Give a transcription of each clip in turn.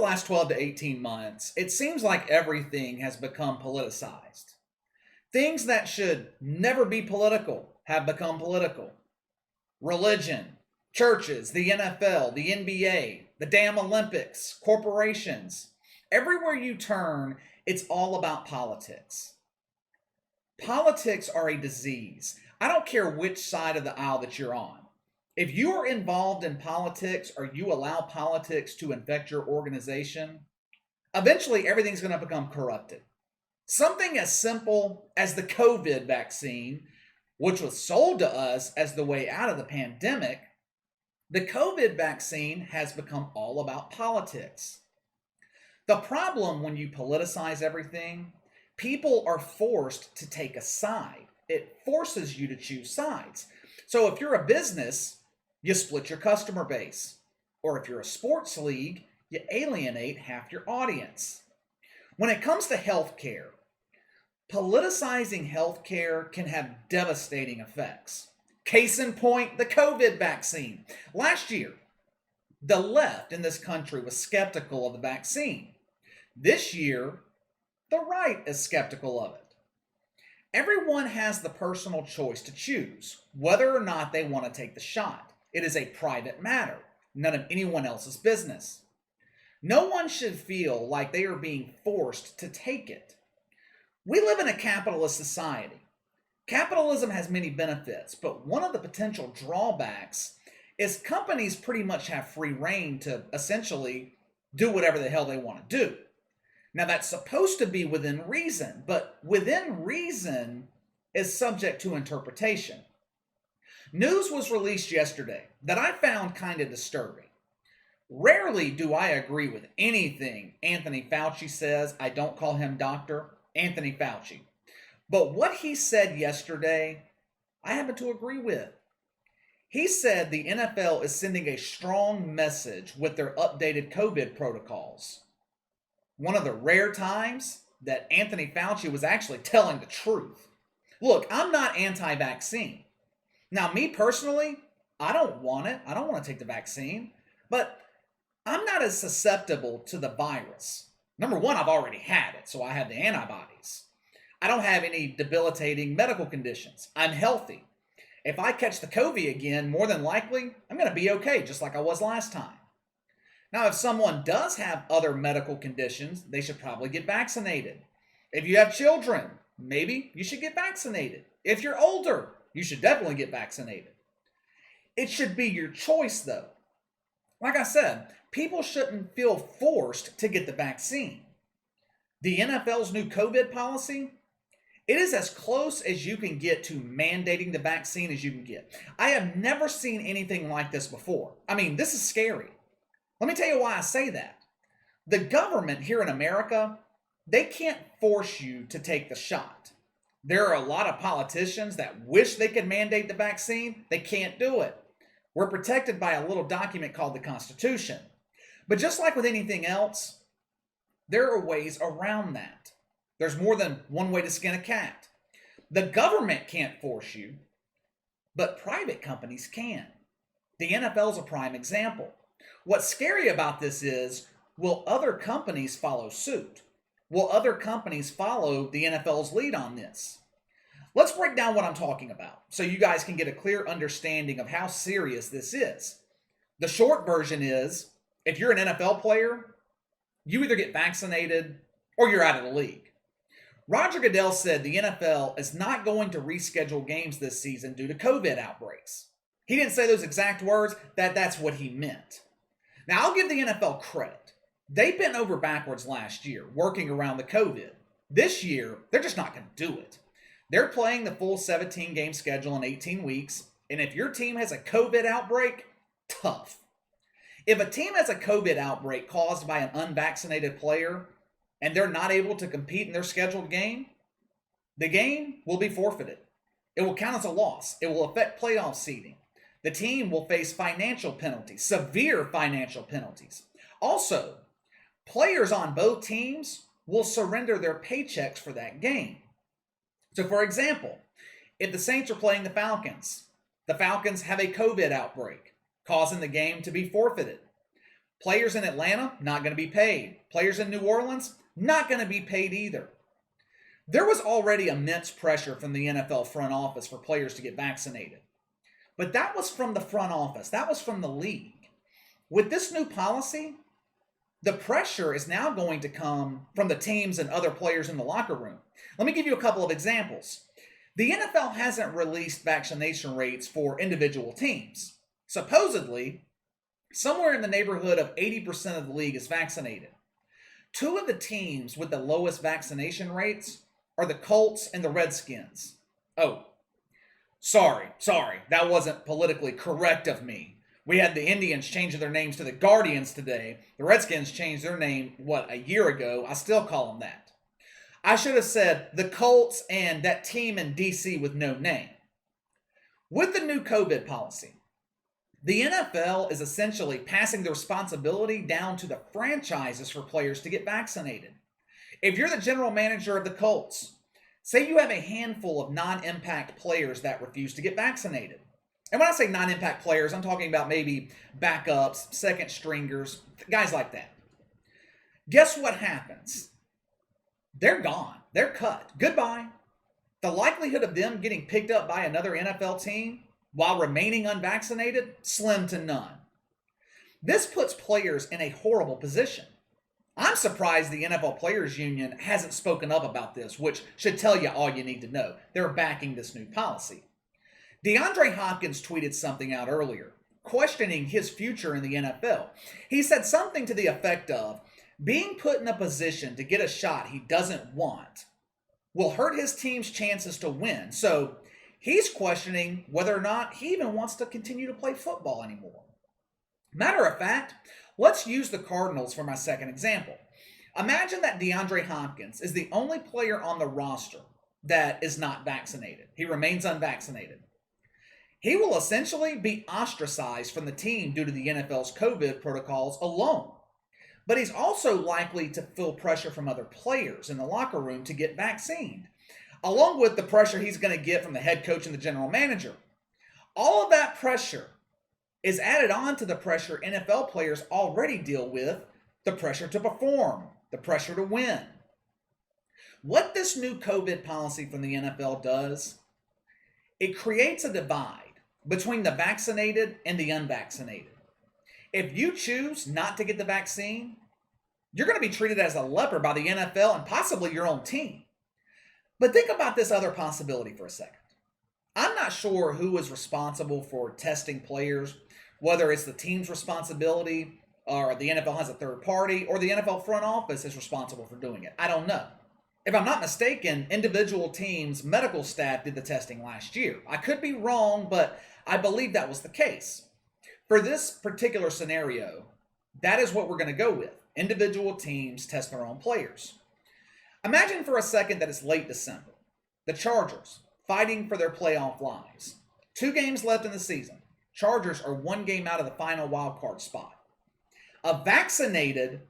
last 12 to 18 months, it seems like everything has become politicized. Things that should never be political have become political. Religion, churches, the NFL, the NBA, the damn Olympics, corporations. Everywhere you turn, it's all about politics. Politics are a disease. I don't care which side of the aisle that you're on. If you are involved in politics or you allow politics to infect your organization, eventually everything's going to become corrupted. Something as simple as the COVID vaccine, which was sold to us as the way out of the pandemic, the COVID vaccine has become all about politics. The problem when you politicize everything, people are forced to take a side. It forces you to choose sides. So if you're a business, you split your customer base. Or if you're a sports league, you alienate half your audience. When it comes to healthcare, politicizing healthcare can have devastating effects. Case in point, the COVID vaccine. Last year, the left in this country was skeptical of the vaccine. This year, the right is skeptical of it. Everyone has the personal choice to choose whether or not they want to take the shot. It is a private matter, none of anyone else's business. No one should feel like they are being forced to take it. We live in a capitalist society. Capitalism has many benefits, but one of the potential drawbacks is companies pretty much have free rein to essentially do whatever the hell they want to do. Now that's supposed to be within reason, but within reason is subject to interpretation. News was released yesterday that I found kind of disturbing. Rarely do I agree with anything Anthony Fauci says. I don't call him Dr. Anthony Fauci. But what he said yesterday, I happen to agree with. He said the NFL is sending a strong message with their updated COVID protocols. One of the rare times that Anthony Fauci was actually telling the truth. Look, I'm not anti-vaccine. Now, me personally, I don't want it. I don't want to take the vaccine. But I'm not as susceptible to the virus. Number one, I've already had it, so I have the antibodies. I don't have any debilitating medical conditions. I'm healthy. If I catch the COVID again, more than likely, I'm going to be okay, just like I was last time. Now, if someone does have other medical conditions, they should probably get vaccinated. If you have children, maybe you should get vaccinated. If you're older, you should definitely get vaccinated. It should be your choice, though. Like I said, people shouldn't feel forced to get the vaccine. The NFL's new COVID policy, it is as close as you can get to mandating the vaccine as you can get. I have never seen anything like this before. I mean, this is scary. Let me tell you why I say that. The government here in America, they can't force you to take the shot. There are a lot of politicians that wish they could mandate the vaccine. They can't do it. We're protected by a little document called the Constitution. But just like with anything else, there are ways around that. There's more than one way to skin a cat. The government can't force you, but private companies can. The NFL is a prime example. What's scary about this is, will other companies follow suit? Will other companies follow the NFL's lead on this? Let's break down what I'm talking about so you guys can get a clear understanding of how serious this is. The short version is, if you're an NFL player, you either get vaccinated or you're out of the league. Roger Goodell said the NFL is not going to reschedule games this season due to COVID outbreaks. He didn't say those exact words, that's what he meant. Now, I'll give the NFL credit. They bent over backwards last year working around the COVID. This year, they're just not going to do it. They're playing the full 17-game schedule in 18 weeks, and if your team has a COVID outbreak, tough. If a team has a COVID outbreak caused by an unvaccinated player and they're not able to compete in their scheduled game, the game will be forfeited. It will count as a loss. It will affect playoff seeding. The team will face financial penalties, severe financial penalties. Also, players on both teams will surrender their paychecks for that game. So, for example, if the Saints are playing the Falcons have a COVID outbreak, causing the game to be forfeited. Players in Atlanta, not going to be paid. Players in New Orleans, not going to be paid either. There was already immense pressure from the NFL front office for players to get vaccinated. But that was from the front office. That was from the league. With this new policy, the pressure is now going to come from the teams and other players in the locker room. Let me give you a couple of examples. The NFL hasn't released vaccination rates for individual teams. Supposedly, somewhere in the neighborhood of 80% of the league is vaccinated. Two of the teams with the lowest vaccination rates are the Colts and the Redskins. Oh, sorry, that wasn't politically correct of me. We had the Indians changing their names to the Guardians today. The Redskins changed their name, a year ago? I still call them that. I should have said the Colts and that team in D.C. with no name. With the new COVID policy, the NFL is essentially passing the responsibility down to the franchises for players to get vaccinated. If you're the general manager of the Colts, say you have a handful of non-impact players that refuse to get vaccinated. And when I say non-impact players, I'm talking about maybe backups, second stringers, guys like that. Guess what happens? They're gone. They're cut. Goodbye. The likelihood of them getting picked up by another NFL team while remaining unvaccinated, slim to none. This puts players in a horrible position. I'm surprised the NFL Players Union hasn't spoken up about this, which should tell you all you need to know. They're backing this new policy. Deandre Hopkins tweeted something out earlier, questioning his future in the NFL. He said something to the effect of, being put in a position to get a shot he doesn't want will hurt his team's chances to win. So he's questioning whether or not he even wants to continue to play football anymore. Matter of fact, let's use the Cardinals for my second example. Imagine that DeAndre Hopkins is the only player on the roster that is not vaccinated. He remains unvaccinated. He will essentially be ostracized from the team due to the NFL's COVID protocols alone. But he's also likely to feel pressure from other players in the locker room to get vaccinated, along with the pressure he's going to get from the head coach and the general manager. All of that pressure is added on to the pressure NFL players already deal with, the pressure to perform, the pressure to win. What this new COVID policy from the NFL does, it creates a divide between the vaccinated and the unvaccinated. If you choose not to get the vaccine, you're going to be treated as a leper by the NFL and possibly your own team. But think about this other possibility for a second. I'm not sure who is responsible for testing players, whether it's the team's responsibility or the NFL has a third party or the NFL front office is responsible for doing it. I don't know. If I'm not mistaken, individual teams' medical staff did the testing last year. I could be wrong, but I believe that was the case. For this particular scenario, that is what we're going to go with. Individual teams test their own players. Imagine for a second that it's late December. The Chargers fighting for their playoff lives. 2 games left in the season. Chargers are 1 game out of the final wild card spot. A vaccinated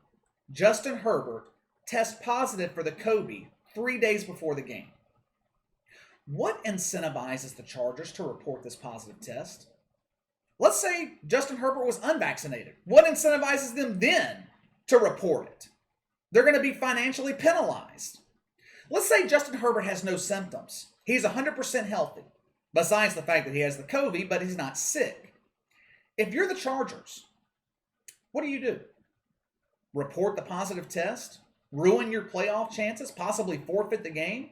Justin Herbert tests positive for the COVID 3 days before the game. What incentivizes the Chargers to report this positive test? Let's say Justin Herbert was unvaccinated. What incentivizes them then to report it? They're going to be financially penalized. Let's say Justin Herbert has no symptoms. He's 100% healthy, besides the fact that he has the COVID, but he's not sick. If you're the Chargers, what do? Report the positive test? Ruin your playoff chances? Possibly forfeit the game?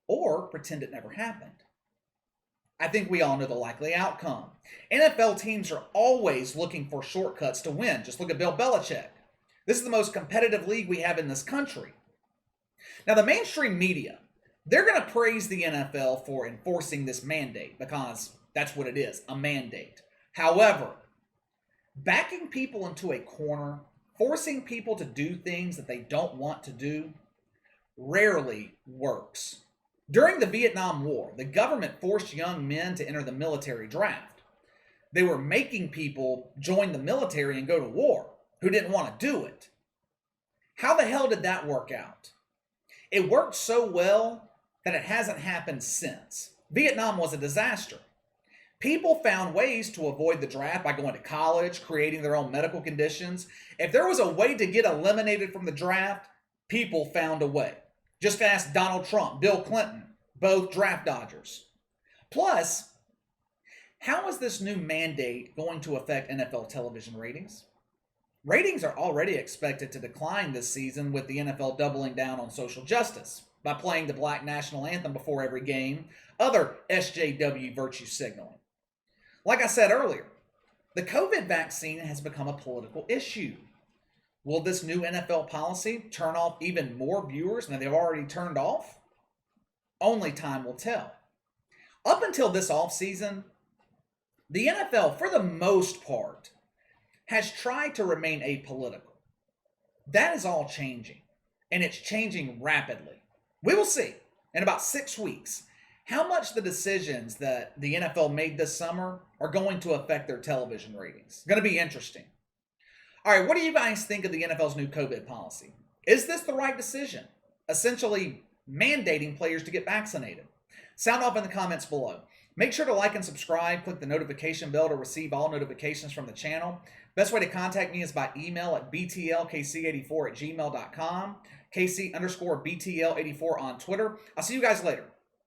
Or pretend it never happened? I think we all know the likely outcome. NFL teams are always looking for shortcuts to win. Just look at Bill Belichick. This is the most competitive league we have in this country. Now, the mainstream media, they're going to praise the NFL for enforcing this mandate because that's what it is, a mandate. However, backing people into a corner, forcing people to do things that they don't want to do, rarely works. During the Vietnam War, the government forced young men to enter the military draft. They were making people join the military and go to war who didn't want to do it. How the hell did that work out? It worked so well that it hasn't happened since. Vietnam was a disaster. People found ways to avoid the draft by going to college, creating their own medical conditions. If there was a way to get eliminated from the draft, people found a way. Just ask Donald Trump, Bill Clinton, both draft dodgers. Plus, how is this new mandate going to affect NFL television ratings? Ratings are already expected to decline this season with the NFL doubling down on social justice by playing the Black National Anthem before every game, other SJW virtue signaling. Like I said earlier, the COVID vaccine has become a political issue. Will this new NFL policy turn off even more viewers than they've already turned off? Only time will tell. Up until this offseason, the NFL, for the most part, has tried to remain apolitical. That is all changing, and it's changing rapidly. We will see in about 6 weeks how much the decisions that the NFL made this summer are going to affect their television ratings. It's going to be interesting. All right, what do you guys think of the NFL's new COVID policy? Is this the right decision? Essentially mandating players to get vaccinated. Sound off in the comments below. Make sure to like and subscribe. Click the notification bell to receive all notifications from the channel. Best way to contact me is by email at btlkc84@gmail.com. KC_BTL84 on Twitter. I'll see you guys later.